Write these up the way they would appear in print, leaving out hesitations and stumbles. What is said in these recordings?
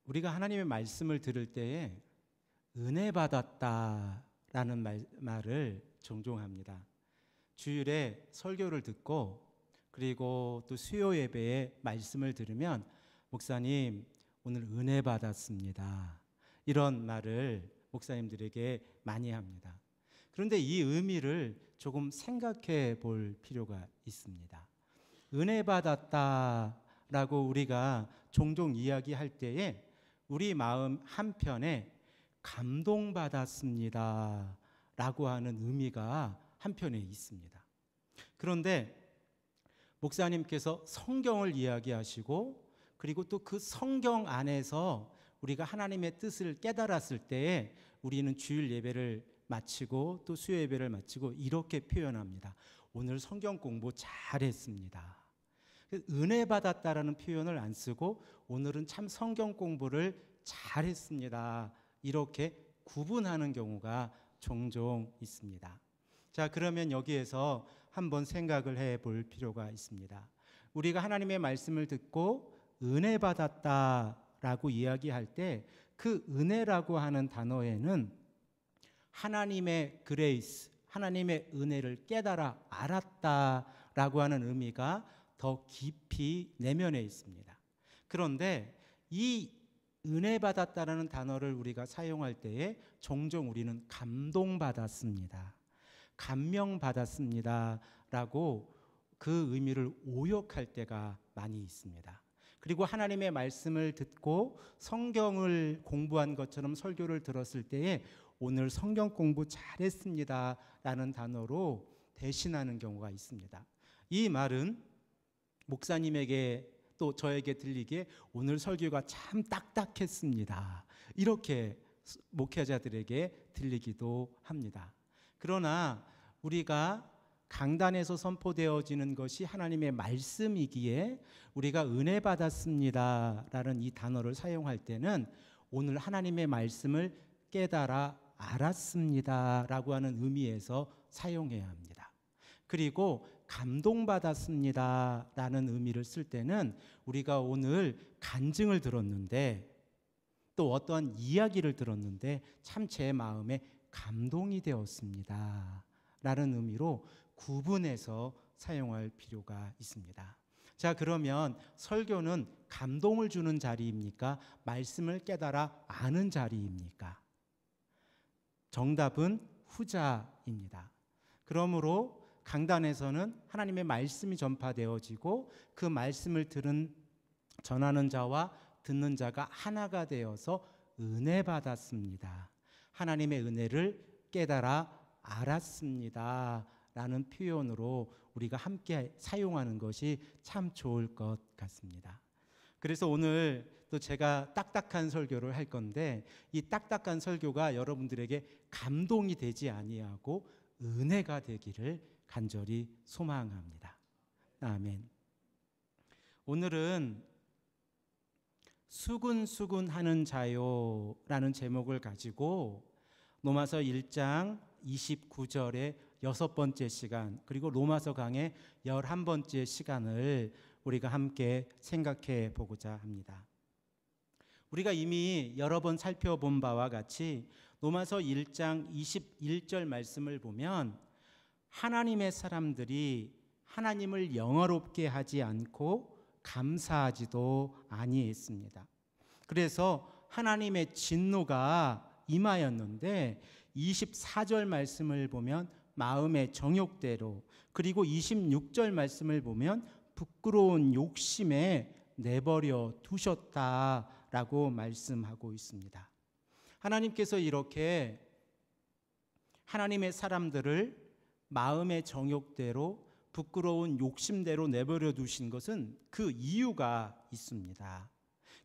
우리가 하나님의 말씀을 들을 때에 은혜 받았다라는 말을 종종 합니다. 주일에 설교를 듣고 그리고 또 수요 예배에 말씀을 들으면 목사님 오늘 은혜 받았습니다. 이런 말을 목사님들에게 많이 합니다. 그런데 이 의미를 조금 생각해 볼 필요가 있습니다. 은혜 받았다라고 우리가 종종 이야기할 때에 우리 마음 한편에 감동받았습니다 라고 하는 의미가 한편에 있습니다. 그런데 목사님께서 성경을 이야기하시고 그리고 또 그 성경 안에서 우리가 하나님의 뜻을 깨달았을 때에 우리는 주일 예배를 마치고 또 수요 예배를 마치고 이렇게 표현합니다. 오늘 성경 공부 잘했습니다. 은혜 받았다라는 표현을 안 쓰고 오늘은 참 성경 공부를 잘했습니다. 이렇게 구분하는 경우가 종종 있습니다. 자, 그러면 여기에서 한번 생각을 해볼 필요가 있습니다. 우리가 하나님의 말씀을 듣고 은혜 받았다라고 이야기할 때 그 은혜라고 하는 단어에는 하나님의 그레이스, 하나님의 은혜를 깨달아 알았다라고 하는 의미가 더 깊이 내면에 있습니다. 그런데 이 은혜 받았다라는 단어를 우리가 사용할 때에 종종 우리는 감동받았습니다. 감명받았습니다 라고 그 의미를 오역할 때가 많이 있습니다. 그리고 하나님의 말씀을 듣고 성경을 공부한 것처럼 설교를 들었을 때에 오늘 성경 공부 잘했습니다 라는 단어로 대신하는 경우가 있습니다. 이 말은 목사님에게 또 저에게 들리기에 오늘 설교가 참 딱딱했습니다 이렇게 목회자들에게 들리기도 합니다. 그러나 우리가 강단에서 선포되어지는 것이 하나님의 말씀이기에 우리가 은혜 받았습니다 라는 이 단어를 사용할 때는 오늘 하나님의 말씀을 깨달아 알았습니다 라고 하는 의미에서 사용해야 합니다. 그리고 감동받았습니다 라는 의미를 쓸 때는 우리가 오늘 간증을 들었는데 또 어떠한 이야기를 들었는데 참 제 마음에 감동이 되었습니다 라는 의미로 구분해서 사용할 필요가 있습니다. 자, 그러면 설교는 감동을 주는 자리입니까? 말씀을 깨달아 아는 자리입니까? 정답은 후자입니다. 그러므로 강단에서는 하나님의 말씀이 전파되어지고 그 말씀을 전하는 자와 듣는 자가 하나가 되어서 은혜 받았습니다. 하나님의 은혜를 깨달아 알았습니다 라는 표현으로 우리가 함께 사용하는 것이 참 좋을 것 같습니다. 그래서 오늘 또 제가 딱딱한 설교를 할 건데 이 딱딱한 설교가 여러분들에게 감동이 되지 아니하고 은혜가 되기를 간절히 소망합니다. 아멘. 오늘은 수군수군하는 자요라는 제목을 가지고 로마서 1장 29절의 6번째 시간 그리고 로마서 강의 11번째 시간을 우리가 함께 생각해 보고자 합니다. 우리가 이미 여러 번 살펴본 바와 같이 로마서 1장 21절 말씀을 보면 하나님의 사람들이 하나님을 영화롭게 하지 않고 감사하지도 아니했습니다. 그래서 하나님의 진노가 임하였는데 24절 말씀을 보면 마음의 정욕대로 그리고 26절 말씀을 보면 부끄러운 욕심에 내버려 두셨다라고 말씀하고 있습니다. 하나님께서 이렇게 하나님의 사람들을 마음의 정욕대로 부끄러운 욕심대로 내버려 두신 것은 그 이유가 있습니다.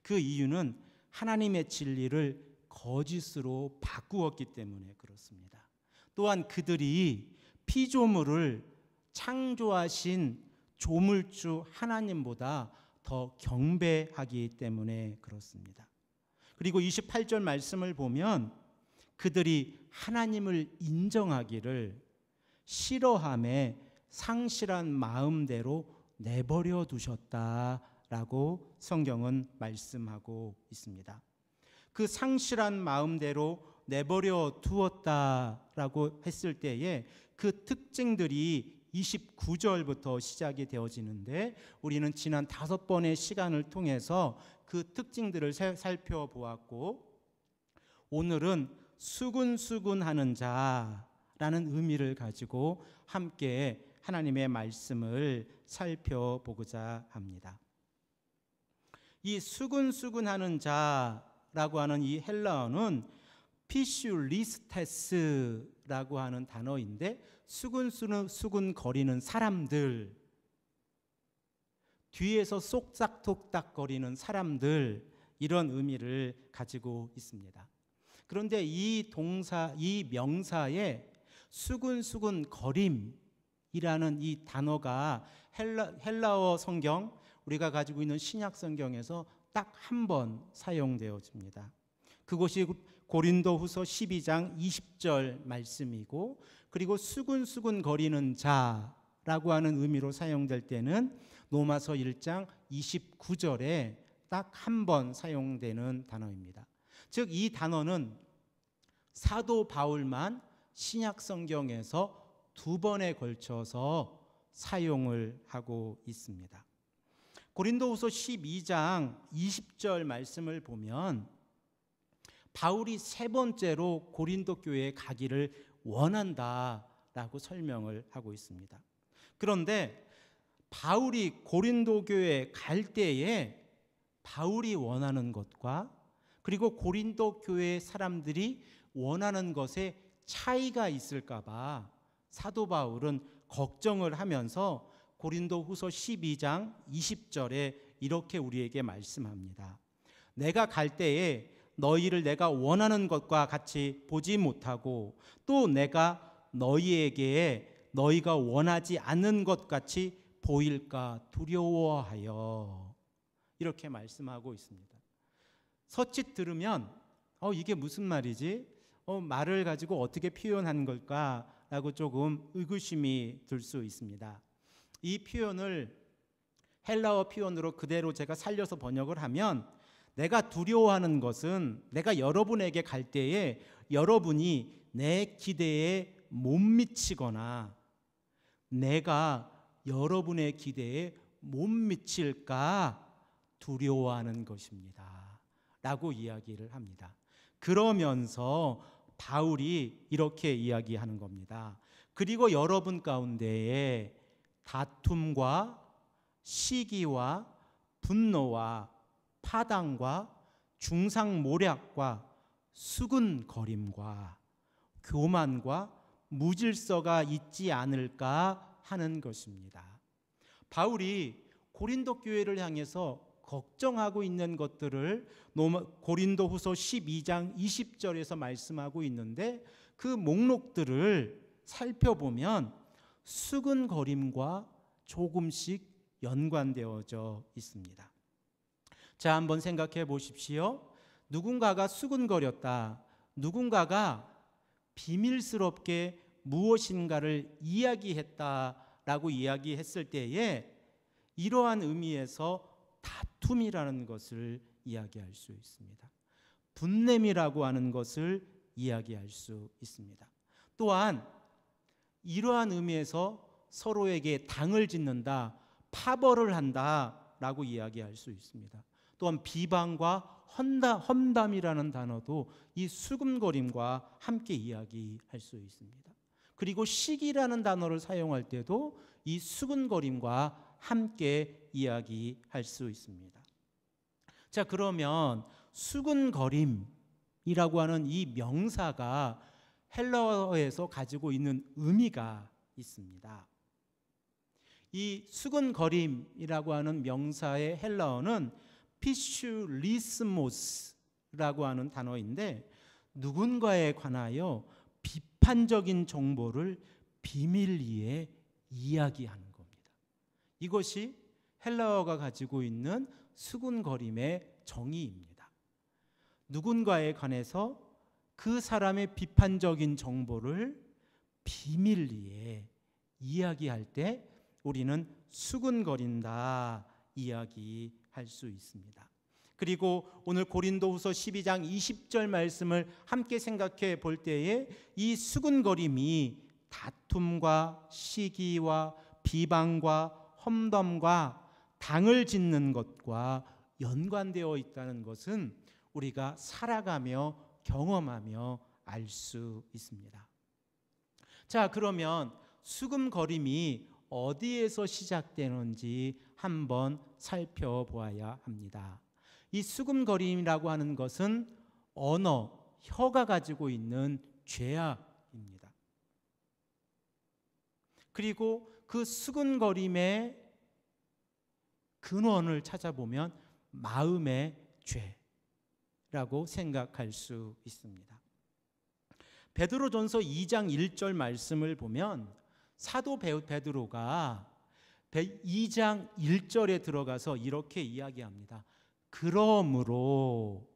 그 이유는 하나님의 진리를 거짓으로 바꾸었기 때문에 그렇습니다. 또한 그들이 피조물을 창조하신 조물주 하나님보다 더 경배하기 때문에 그렇습니다. 그리고 28절 말씀을 보면 그들이 하나님을 인정하기를 싫어함에 상실한 마음대로 내버려 두셨다라고 라고 성경은 말씀하고 있습니다. 그 상실한 마음대로 내버려 두었다라고 했을 때에 그 특징들이 29절부터 시작이 되어지는데, 우리는 지난 5번의 시간을 통해서 그 특징들을 살펴보았고, 오늘은 수군수군하는 자라는 의미를 가지고 함께 하나님의 말씀을 살펴보고자 합니다. 이 수군수군하는 자라고 하는 이 헬라어는 피슐리스테스라고 하는 단어인데, 수군거리는 사람들, 뒤에서 쏙싹톡닥거리는 사람들, 이런 의미를 가지고 있습니다. 그런데 이 명사에 수군거림이라는 이 단어가 헬라어 성경, 우리가 가지고 있는 신약 성경에서 딱 한 번 사용되어집니다. 그것이 고린도후서 12장 20절 말씀이고, 그리고 수군거리는 자라고 하는 의미로 사용될 때는 로마서 1장 29절에 딱 한 번 사용되는 단어입니다. 즉 이 단어는 사도 바울만 신약 성경에서 2번에 걸쳐서 사용을 하고 있습니다. 고린도후서 12장 20절 말씀을 보면 바울이 3번째로 고린도 교회에 가기를 원한다라고 설명을 하고 있습니다. 그런데 바울이 고린도 교회에 갈 때에 바울이 원하는 것과 그리고 고린도 교회 사람들이 원하는 것에 차이가 있을까 봐 사도 바울은 걱정을 하면서 고린도후서 12장 20절에 이렇게 우리에게 말씀합니다. 내가 갈 때에 너희를 내가 원하는 것과 같이 보지 못하고, 또 내가 너희에게 너희가 원하지 않는 것 같이 보일까 두려워하여, 이렇게 말씀하고 있습니다. 서칫 들으면 이게 무슨 말이지? 말을 가지고 어떻게 표현한 걸까라고 조금 의구심이 들 수 있습니다. 이 표현을 헬라어 표현으로 그대로 제가 살려서 번역을 하면, 내가 두려워하는 것은 내가 여러분에게 갈 때에 여러분이 내 기대에 못 미치거나 내가 여러분의 기대에 못 미칠까 두려워하는 것입니다 라고 이야기를 합니다. 그러면서 바울이 이렇게 이야기하는 겁니다. 그리고 여러분 가운데에 다툼과 시기와 분노와 파당과 중상모략과 수군거림과 교만과 무질서가 있지 않을까 하는 것입니다. 바울이 고린도 교회를 향해서 걱정하고 있는 것들을 고린도후서 12장 20절에서 말씀하고 있는데, 그 목록들을 살펴보면 수군거림과 조금씩 연관되어져 있습니다. 자, 한번 생각해 보십시오. 누군가가 수군거렸다, 누군가가 비밀스럽게 무엇인가를 이야기했다라고 이야기했을 때에 이러한 의미에서 다툼이라는 것을 이야기할 수 있습니다. 분냄이라고 하는 것을 이야기할 수 있습니다. 또한 이러한 의미에서 서로에게 당을 짓는다, 파벌을 한다라고 이야기할 수 있습니다. 또한 비방과 험담이라는 단어도 이 수군거림과 함께 이야기할 수 있습니다. 그리고 시기라는 단어를 사용할 때도 이 수군거림과 함께 이야기할 수 있습니다. 자, 그러면 수군거림이라고 하는 이 명사가 헬라어에서 가지고 있는 의미가 있습니다. 이 수군거림이라고 하는 명사의 헬라어는 피슐리스모스라고 하는 단어인데, 누군가에 관하여 비판적인 정보를 비밀리에 이야기하는 겁니다. 이것이 헬라어가 가지고 있는 수군거림의 정의입니다. 누군가에 관해서 그 사람의 비판적인 정보를 비밀리에 이야기할 때 우리는 수군거린다 이야기합니다. 할 수 있습니다. 그리고 오늘 고린도후서 12장 20절 말씀을 함께 생각해 볼 때에 이 수군거림이 다툼과 시기와 비방과 험담과 당을 짓는 것과 연관되어 있다는 것은 우리가 살아가며 경험하며 알 수 있습니다. 자, 그러면 수군거림이 어디에서 시작되는지 한번 살펴보아야 합니다. 이 수군거림이라고 하는 것은 언어, 혀가 가지고 있는 죄악입니다. 그리고 그 수군거림의 근원을 찾아보면 마음의 죄라고 생각할 수 있습니다. 베드로전서 2장 1절 말씀을 보면 사도 베드로가 2장 1절에 들어가서 이렇게 이야기합니다. 그러므로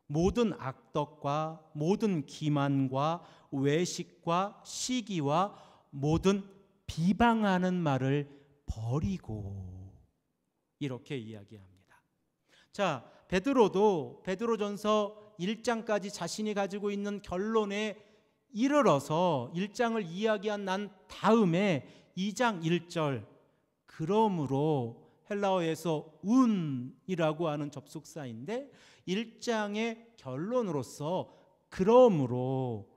모든 악덕과 모든 기만과 외식과 시기와 모든 비방하는 말을 버리고, 이렇게 이야기합니다. 자, 베드로도 베드로전서 1장까지 자신이 가지고 있는 결론에 이르러서 1장을 이야기한 난 다음에 2장 1절, 그러므로 헬라어에서 운이라고 하는 접속사인데 1장의 결론으로서 그러므로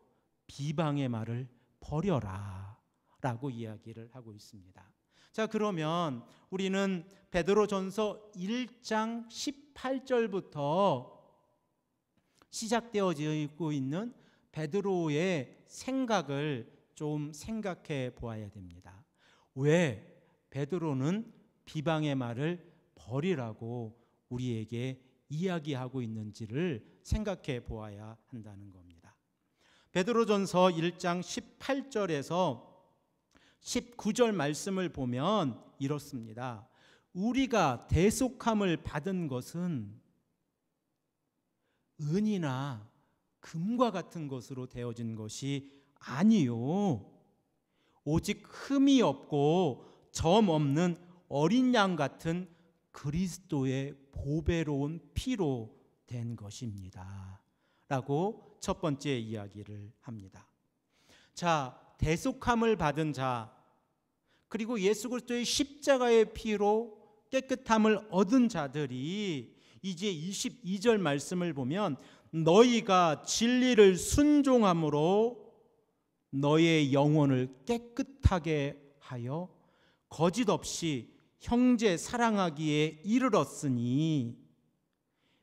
비방의 말을 버려라 라고 이야기를 하고 있습니다. 자, 그러면 우리는 베드로전서 1장 18절부터 시작되어지고 있는 베드로의 생각을 좀 생각해 보아야 됩니다. 왜 베드로는 비방의 말을 버리라고 우리에게 이야기하고 있는지를 생각해 보아야 한다는 겁니다. 베드로전서 1장 18절에서 19절 말씀을 보면 이렇습니다. 우리가 대속함을 받은 것은 은이나 금과 같은 것으로 되어진 것이 아니요, 오직 흠이 없고 점 없는 어린 양 같은 그리스도의 보배로운 피로 된 것입니다 라고 첫 번째 이야기를 합니다. 자, 대속함을 받은 자, 그리고 예수 그리스도의 십자가의 피로 깨끗함을 얻은 자들이 이제 22절 말씀을 보면 너희가 진리를 순종함으로 너의 영혼을 깨끗하게 하여 거짓 없이 형제 사랑하기에 이르렀으니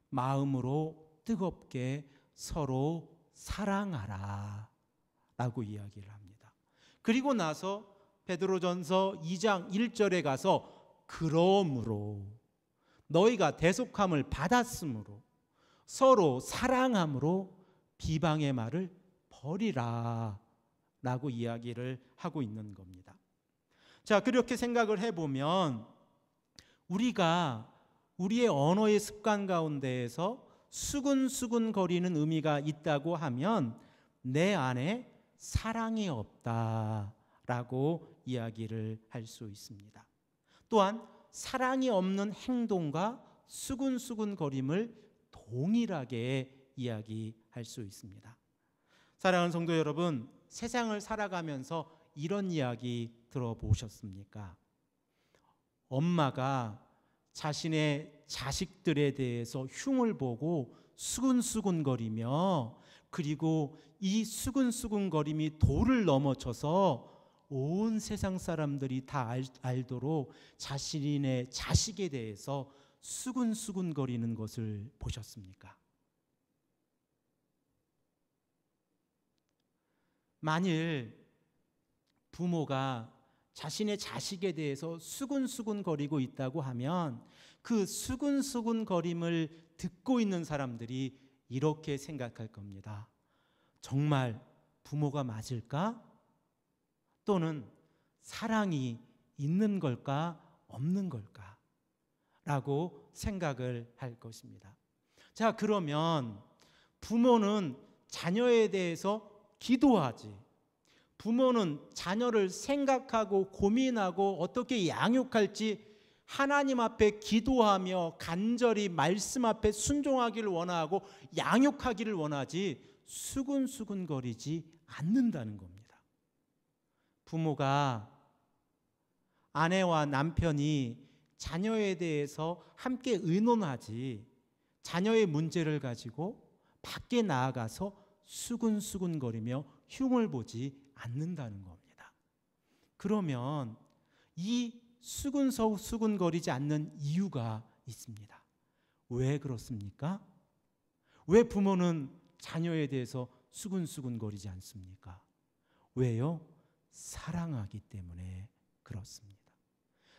마음으로 뜨겁게 서로 사랑하라 라고 이야기를 합니다. 그리고 나서 베드로전서 2장 1절에 가서 그러므로 너희가 대속함을 받았으므로 서로 사랑함으로 비방의 말을 버리라 라고 이야기를 하고 있는 겁니다. 자, 그렇게 생각을 해보면 우리가 우리의 언어의 습관 가운데에서 수근수근 거리는 의미가 있다고 하면 내 안에 사랑이 없다라고 이야기를 할 수 있습니다. 또한 사랑이 없는 행동과 수근수근 거림을 동일하게 이야기할 수 있습니다. 사랑하는 성도 여러분, 세상을 살아가면서 이런 이야기 들어보셨습니까? 엄마가 자신의 자식들에 대해서 흉을 보고 수근수근거리며, 그리고 이 수근수근거림이 도를 넘어쳐서 온 세상 사람들이 다 알도록 자신의 자식에 대해서 수근수근거리는 것을 보셨습니까? 만일 부모가 자신의 자식에 대해서 수근수근거리고 있다고 하면 그 수근수근거림을 듣고 있는 사람들이 이렇게 생각할 겁니다. 정말 부모가 맞을까? 또는 사랑이 있는 걸까? 없는 걸까? 라고 생각을 할 것입니다. 자, 그러면 부모는 자녀에 대해서 기도하지, 부모는 자녀를 생각하고 고민하고 어떻게 양육할지 하나님 앞에 기도하며 간절히 말씀 앞에 순종하기를 원하고 양육하기를 원하지 수근수근거리지 않는다는 겁니다. 부모가, 아내와 남편이 자녀에 대해서 함께 의논하지 자녀의 문제를 가지고 밖에 나아가서 수근수근거리며 흉을 보지 않는다는 겁니다. 그러면 이 수근거리지 않는 이유가 있습니다. 왜 그렇습니까? 왜 부모는 자녀에 대해서 수근수근거리지 않습니까? 왜요? 사랑하기 때문에 그렇습니다.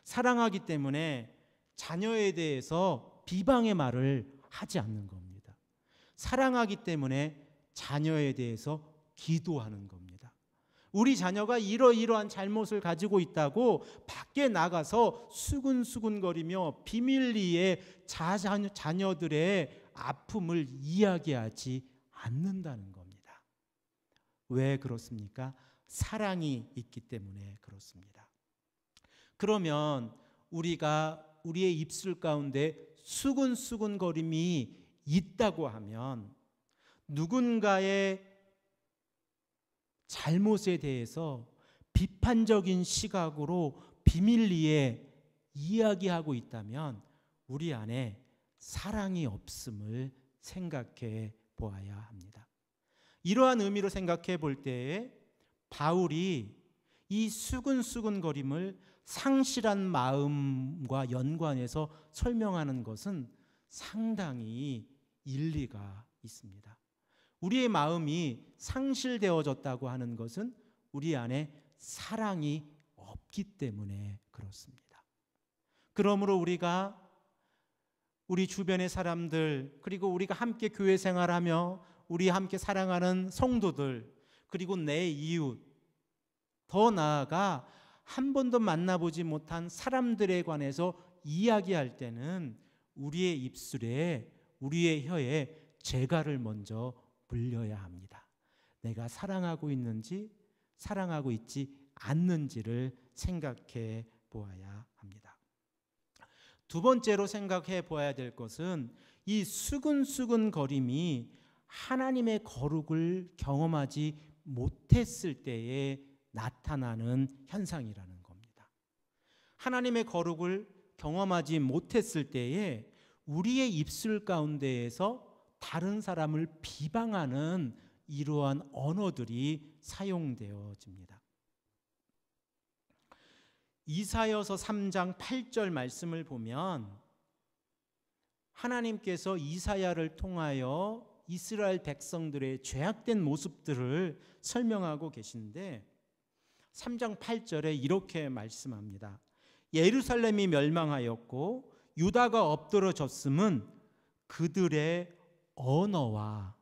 사랑하기 때문에 자녀에 대해서 비방의 말을 하지 않는 겁니다. 사랑하기 때문에 자녀에 대해서 기도하는 겁니다. 우리 자녀가 이러이러한 잘못을 가지고 있다고 밖에 나가서 수근수근거리며 비밀리에 자녀들의 아픔을 이야기하지 않는다는 겁니다. 왜 그렇습니까? 사랑이 있기 때문에 그렇습니다. 그러면 우리가 우리의 입술 가운데 수근수근거림이 있다고 하면 누군가의 잘못에 대해서 비판적인 시각으로 비밀리에 이야기하고 있다면 우리 안에 사랑이 없음을 생각해 보아야 합니다. 이러한 의미로 생각해 볼 때에 바울이 이 수근수근거림을 상실한 마음과 연관해서 설명하는 것은 상당히 일리가 있습니다. 우리의 마음이 상실되어졌다고 하는 것은 우리 안에 사랑이 없기 때문에 그렇습니다. 그러므로 우리가 우리 주변의 사람들, 그리고 우리가 함께 교회 생활하며 우리 함께 사랑하는 성도들, 그리고 내 이웃, 더 나아가 한 번도 만나보지 못한 사람들에 관해서 이야기할 때는 우리의 입술에, 우리의 혀에 재갈을 먼저 물려야 합니다. 내가 사랑하고 있는지 사랑하고 있지 않는지를 생각해 보아야 합니다. 두 번째로 생각해 보아야 될 것은 이 수근수근거림이 하나님의 거룩을 경험하지 못했을 때에 나타나는 현상이라는 겁니다. 하나님의 거룩을 경험하지 못했을 때에 우리의 입술 가운데에서 다른 사람을 비방하는 이러한 언어들이 사용되어집니다. 이사야서 3장 8절 말씀을 보면 하나님께서 이사야를 통하여 이스라엘 백성들의 죄악된 모습들을 설명하고 계신데 3장 8절에 이렇게 말씀합니다. 예루살렘이 멸망하였고 유다가 엎드러졌음은 그들의 언어와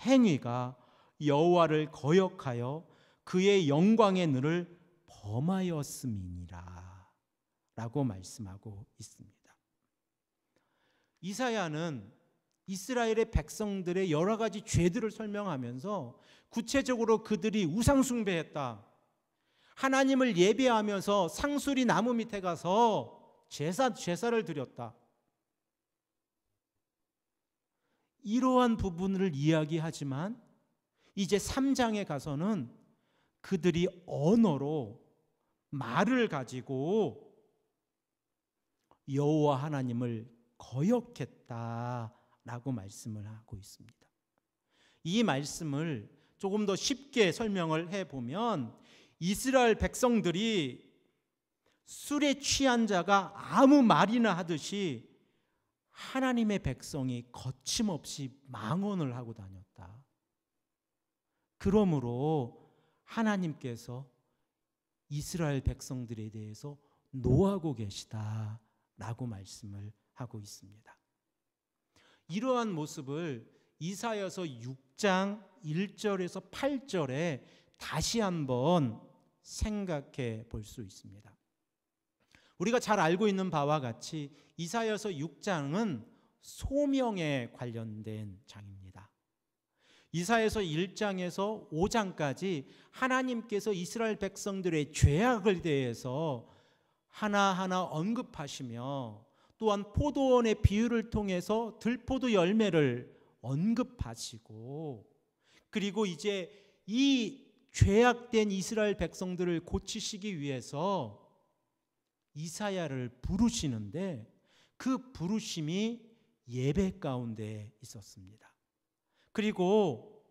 행위가 여호와를 거역하여 그의 영광의 눈을 범하였음이니라 라고 말씀하고 있습니다. 이사야는 이스라엘의 백성들의 여러 가지 죄들을 설명하면서 구체적으로 그들이 우상숭배했다, 하나님을 예배하면서 상수리 나무 밑에 가서 제사를 드렸다, 이러한 부분을 이야기하지만 이제 3장에 가서는 그들이 언어로 말을 가지고 여호와 하나님을 거역했다라고 말씀을 하고 있습니다. 이 말씀을 조금 더 쉽게 설명을 해보면 이스라엘 백성들이 술에 취한 자가 아무 말이나 하듯이 하나님의 백성이 거침없이 망언을 하고 다녔다. 그러므로 하나님께서 이스라엘 백성들에 대해서 노하고 계시다라고 말씀을 하고 있습니다. 이러한 모습을 이사야서 6장 1절에서 8절에 다시 한번 생각해 볼 수 있습니다. 우리가 잘 알고 있는 바와 같이 이사야서 6장은 소명에 관련된 장입니다. 이사야서 1장에서 5장까지 하나님께서 이스라엘 백성들의 죄악을 대해서 하나하나 언급하시며 또한 포도원의 비유를 통해서 들포도 열매를 언급하시고, 그리고 이제 이 죄악된 이스라엘 백성들을 고치시기 위해서 이사야를 부르시는데 그 부르심이 예배 가운데 있었습니다. 그리고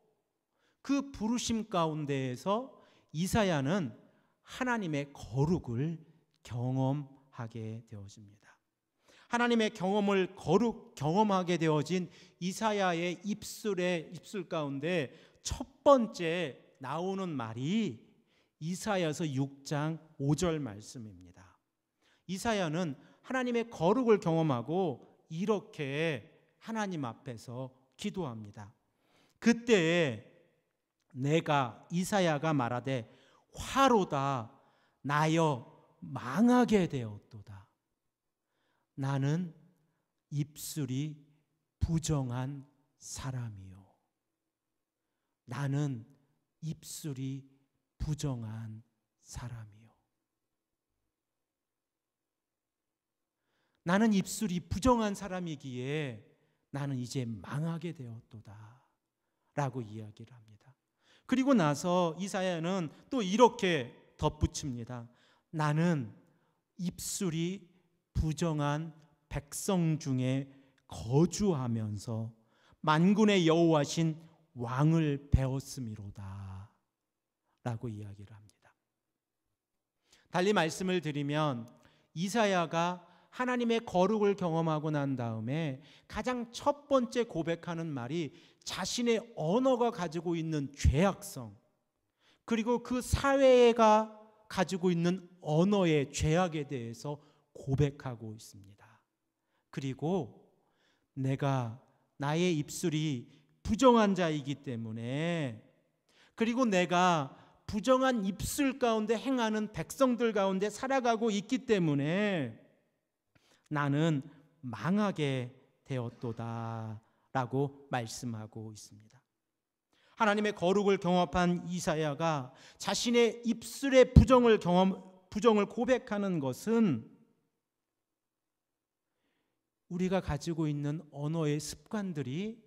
그 부르심 가운데에서 이사야는 하나님의 거룩을 경험하게 되어집니다. 하나님의 경험하게 되어진 이사야의 입술 가운데 첫 번째 나오는 말이 이사야서 6장 5절 말씀입니다. 이사야는 하나님의 거룩을 경험하고 이렇게 하나님 앞에서 기도합니다. 그때 내가 이사야가 말하되 화로다 나여 망하게 되었도다. 나는 입술이 부정한 사람이요. 나는 입술이 부정한 사람이요. 나는 입술이 부정한 사람이기에 나는 이제 망하게 되었도다 라고 이야기를 합니다. 그리고 나서 이사야는 또 이렇게 덧붙입니다. 나는 입술이 부정한 백성 중에 거주하면서 만군의 여호와신 왕을 배웠음이로다 라고 이야기를 합니다. 달리 말씀을 드리면 이사야가 하나님의 거룩을 경험하고 난 다음에 가장 첫 번째 고백하는 말이 자신의 언어가 가지고 있는 죄악성, 그리고 그 사회가 가지고 있는 언어의 죄악에 대해서 고백하고 있습니다. 그리고 내가 나의 입술이 부정한 자이기 때문에, 그리고 내가 부정한 입술 가운데 행하는 백성들 가운데 살아가고 있기 때문에 나는 망하게 되었도다 라고 말씀하고 있습니다. 하나님의 거룩을 경험한 이사야가 자신의 입술의 부정을 고백하는 것은 우리가 가지고 있는 언어의 습관들이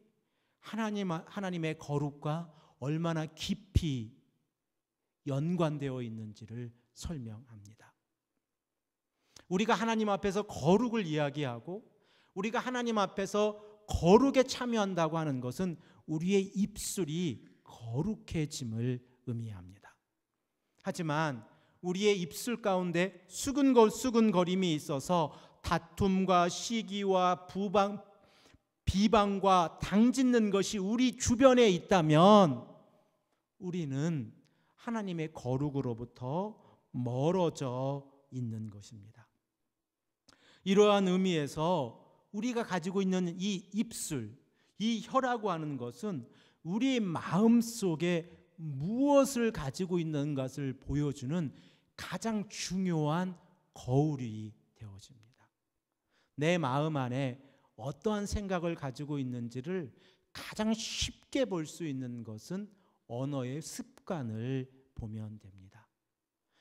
하나님의 거룩과 얼마나 깊이 연관되어 있는지를 설명합니다. 우리가 하나님 앞에서 거룩을 이야기하고 우리가 하나님 앞에서 거룩에 참여한다고 하는 것은 우리의 입술이 거룩해짐을 의미합니다. 하지만 우리의 입술 가운데 수근거림이 있어서 다툼과 시기와 비방과 당짓는 것이 우리 주변에 있다면 우리는 하나님의 거룩으로부터 멀어져 있는 것입니다. 이러한 의미에서 우리가 가지고 있는 이 입술, 이 혀라고 하는 것은 우리의 마음 속에 무엇을 가지고 있는 것을 보여주는 가장 중요한 거울이 되어집니다. 내 마음 안에 어떠한 생각을 가지고 있는지를 가장 쉽게 볼 수 있는 것은 언어의 습관을 보면 됩니다.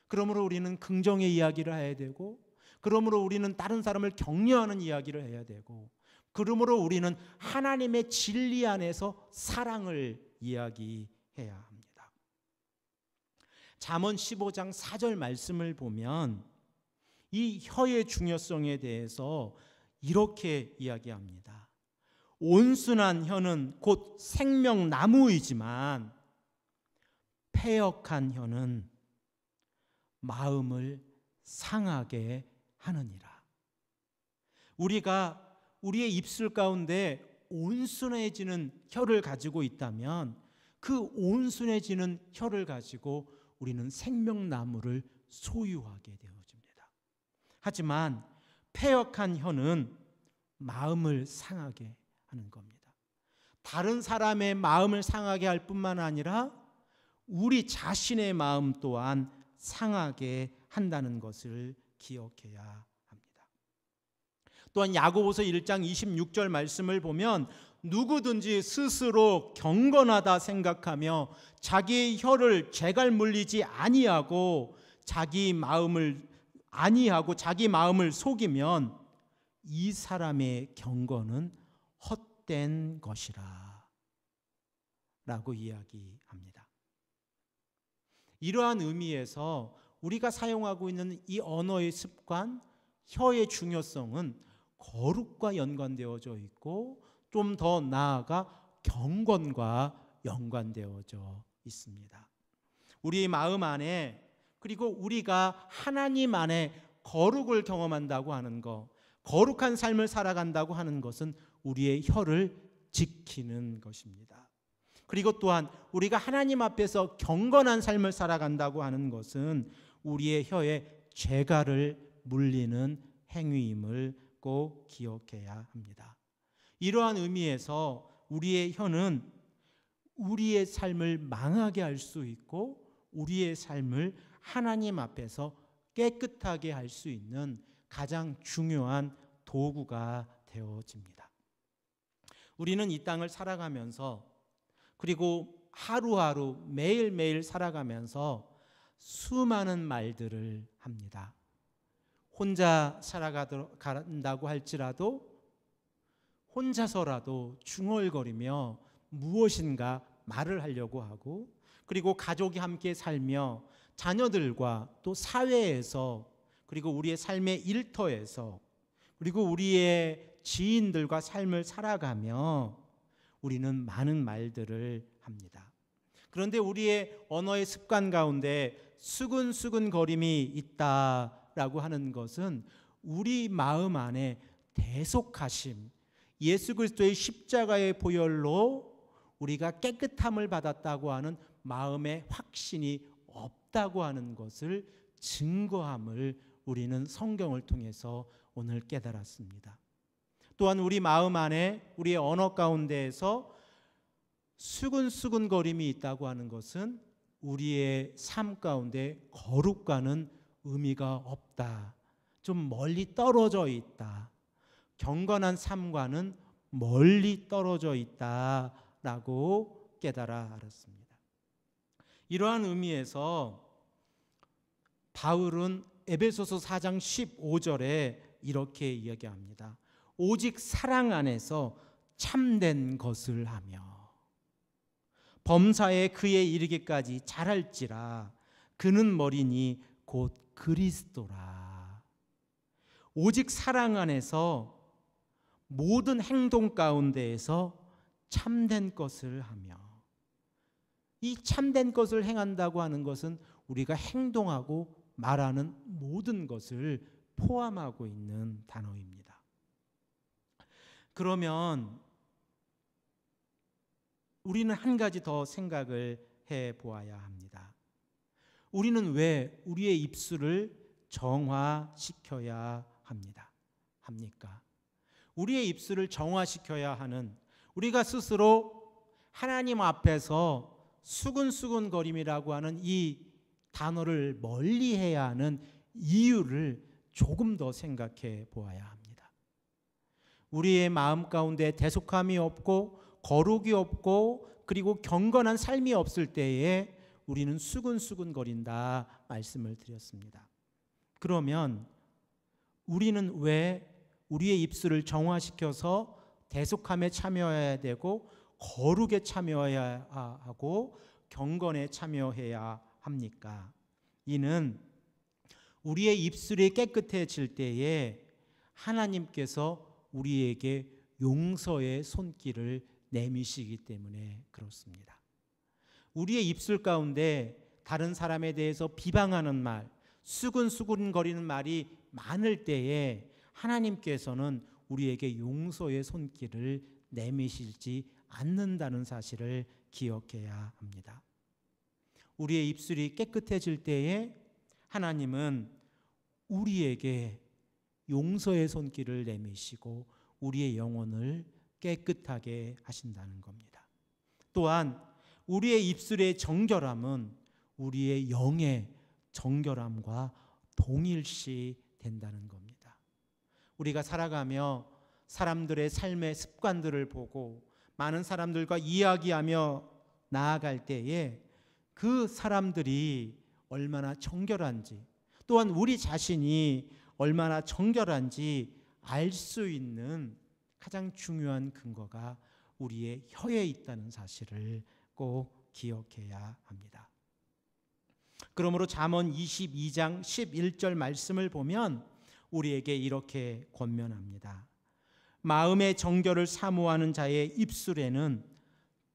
그러므로 우리는 긍정의 이야기를 해야 되고, 그러므로 우리는 다른 사람을 격려하는 이야기를 해야 되고, 그러므로 우리는 하나님의 진리 안에서 사랑을 이야기해야 합니다. 잠언 15장 4절 말씀을 보면 이 혀의 중요성에 대해서 이렇게 이야기합니다. 온순한 혀는 곧 생명나무이지만 패역한 혀는 마음을 상하게 하느니라. 우리가 우리의 입술 가운데 온순해지는 혀를 가지고 있다면 그 온순해지는 혀를 가지고 우리는 생명나무를 소유하게 되어집니다. 하지만 패역한 혀는 마음을 상하게 하는 겁니다. 다른 사람의 마음을 상하게 할 뿐만 아니라 우리 자신의 마음 또한 상하게 한다는 것을 기억해야 합니다. 또한 야고보서 1장 26절 말씀을 보면 누구든지 스스로 경건하다 생각하며 자기의 혀를 재갈 물리지 아니하고 자기 마음을 아니하고 자기 마음을 속이면 이 사람의 경건은 헛된 것이라 라고 이야기합니다. 이러한 의미에서 우리가 사용하고 있는 이 언어의 습관, 혀의 중요성은 거룩과 연관되어져 있고 좀 더 나아가 경건과 연관되어져 있습니다. 우리의 마음 안에, 그리고 우리가 하나님 안에 거룩을 경험한다고 하는 것, 거룩한 삶을 살아간다고 하는 것은 우리의 혀를 지키는 것입니다. 그리고 또한 우리가 하나님 앞에서 경건한 삶을 살아간다고 하는 것은 우리의 혀에 죄가를 물리는 행위임을 꼭 기억해야 합니다. 이러한 의미에서 우리의 혀는 우리의 삶을 망하게 할 수 있고 우리의 삶을 하나님 앞에서 깨끗하게 할 수 있는 가장 중요한 도구가 되어집니다. 우리는 이 땅을 살아가면서, 그리고 하루하루 매일매일 살아가면서 수많은 말들을 합니다. 혼자 살아간다고 할지라도 혼자서라도 중얼거리며 무엇인가 말을 하려고 하고, 그리고 가족이 함께 살며 자녀들과 또 사회에서, 그리고 우리의 삶의 일터에서, 그리고 우리의 지인들과 삶을 살아가며 우리는 많은 말들을 합니다. 그런데 우리의 언어의 습관 가운데 수근수근거림이 있다라고 하는 것은 우리 마음 안에 대속하심, 예수 그리스도의 십자가의 보혈로 우리가 깨끗함을 받았다고 하는 마음의 확신이 없다고 하는 것을 증거함을 우리는 성경을 통해서 오늘 깨달았습니다. 또한 우리 마음 안에, 우리의 언어 가운데에서 수근수근거림이 있다고 하는 것은 우리의 삶 가운데 거룩과는 의미가 없다, 좀 멀리 떨어져 있다, 경건한 삶과는 멀리 떨어져 있다라고 깨달아 알았습니다. 이러한 의미에서 바울은 에베소서 4장 15절에 이렇게 이야기합니다. 오직 사랑 안에서 참된 것을 하며 범사에 그에 이르기까지 잘할지라 그는 머리니 곧 그리스도라. 오직 사랑 안에서 모든 행동 가운데에서 참된 것을 하며, 이 참된 것을 행한다고 하는 것은 우리가 행동하고 말하는 모든 것을 포함하고 있는 단어입니다. 그러면 우리는 한 가지 더 생각을 해 보아야 합니다. 우리는 왜 우리의 입술을 정화시켜야 합니까? 우리의 입술을 정화시켜야 하는, 우리가 스스로 하나님 앞에서 수근수근거림이라고 하는 이 단어를 멀리해야 하는 이유를 조금 더 생각해 보아야 합니다. 우리의 마음 가운데 대속함이 없고 거룩이 없고 그리고 경건한 삶이 없을 때에 우리는 수근수근거린다 말씀을 드렸습니다. 그러면 우리는 왜 우리의 입술을 정화시켜서 대속함에 참여해야 되고 거룩에 참여해야 하고 경건에 참여해야 합니까? 이는 우리의 입술이 깨끗해질 때에 하나님께서 우리에게 용서의 손길을 내미시기 때문에 그렇습니다. 우리의 입술 가운데 다른 사람에 대해서 비방하는 말, 수근수근거리는 말이 많을 때에 하나님께서는 우리에게 용서의 손길을 내미시지 않는다는 사실을 기억해야 합니다. 우리의 입술이 깨끗해질 때에 하나님은 우리에게 용서의 손길을 내미시고 우리의 영혼을 깨끗하게 하신다는 겁니다. 또한 우리의 입술의 정결함은 우리의 영의 정결함과 동일시 된다는 겁니다. 우리가 살아가며 사람들의 삶의 습관들을 보고 많은 사람들과 이야기하며 나아갈 때에 그 사람들이 얼마나 정결한지, 또한 우리 자신이 얼마나 정결한지 알 수 있는 가장 중요한 근거가 우리의 혀에 있다는 사실을 꼭 기억해야 합니다. 그러므로 잠언 22장 11절 말씀을 보면 우리에게 이렇게 권면합니다. 마음의 정결을 사모하는 자의 입술에는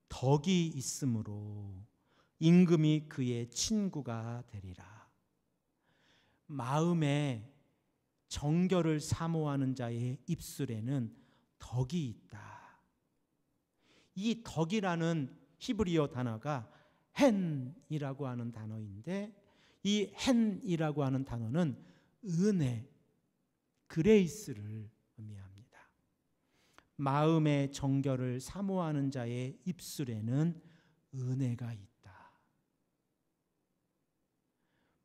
덕이 있으므로 임금이 그의 친구가 되리라. 마음의 정결을 사모하는 자의 입술에는 덕이 있다. 이 덕이라는 히브리어 단어가 헨이라고 하는 단어인데, 이 헨이라고 하는 단어는 은혜, 그레이스를 의미합니다. 마음의 정결을 사모하는 자의 입술에는 은혜가 있다.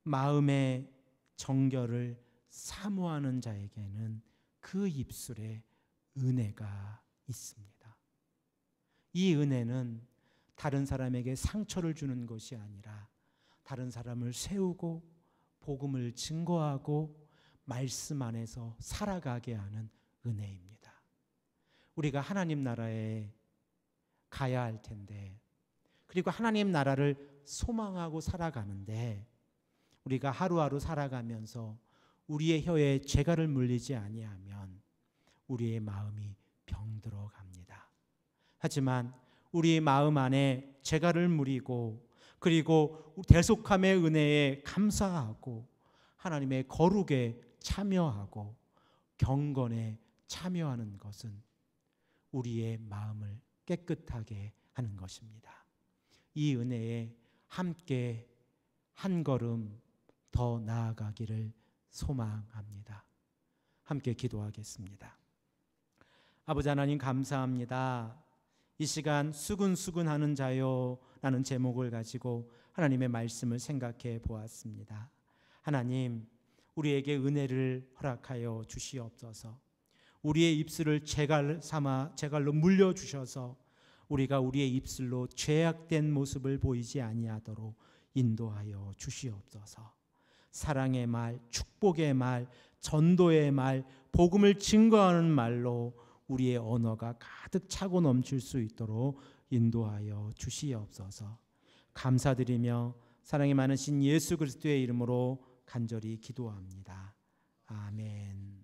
마음의 정결을 사모하는 자에게는 그 입술에 은혜가 있습니다. 이 은혜는 다른 사람에게 상처를 주는 것이 아니라 다른 사람을 세우고 복음을 증거하고 말씀 안에서 살아가게 하는 은혜입니다. 우리가 하나님 나라에 가야 할 텐데, 그리고 하나님 나라를 소망하고 살아가는데, 우리가 하루하루 살아가면서 우리의 혀에 재갈을 물리지 아니하면 우리의 마음이 병들어 갑니다. 하지만 우리의 마음 안에 재갈을 물이고, 그리고 대속함의 은혜에 감사하고 하나님의 거룩에 참여하고 경건에 참여하는 것은 우리의 마음을 깨끗하게 하는 것입니다. 이 은혜에 함께 한 걸음 더 나아가기를 소망합니다. 함께 기도하겠습니다. 아버지 하나님, 감사합니다. 이 시간 수근수근하는 자요 라는 제목을 가지고 하나님의 말씀을 생각해 보았습니다. 하나님, 우리에게 은혜를 허락하여 주시옵소서. 우리의 입술을 재갈로 물려주셔서 우리가 우리의 입술로 죄악된 모습을 보이지 아니하도록 인도하여 주시옵소서. 사랑의 말, 축복의 말, 전도의 말, 복음을 증거하는 말로 우리의 언어가 가득 차고 넘칠 수 있도록 인도하여 주시옵소서. 감사드리며 사랑이 많으신 예수 그리스도의 이름으로 간절히 기도합니다. 아멘.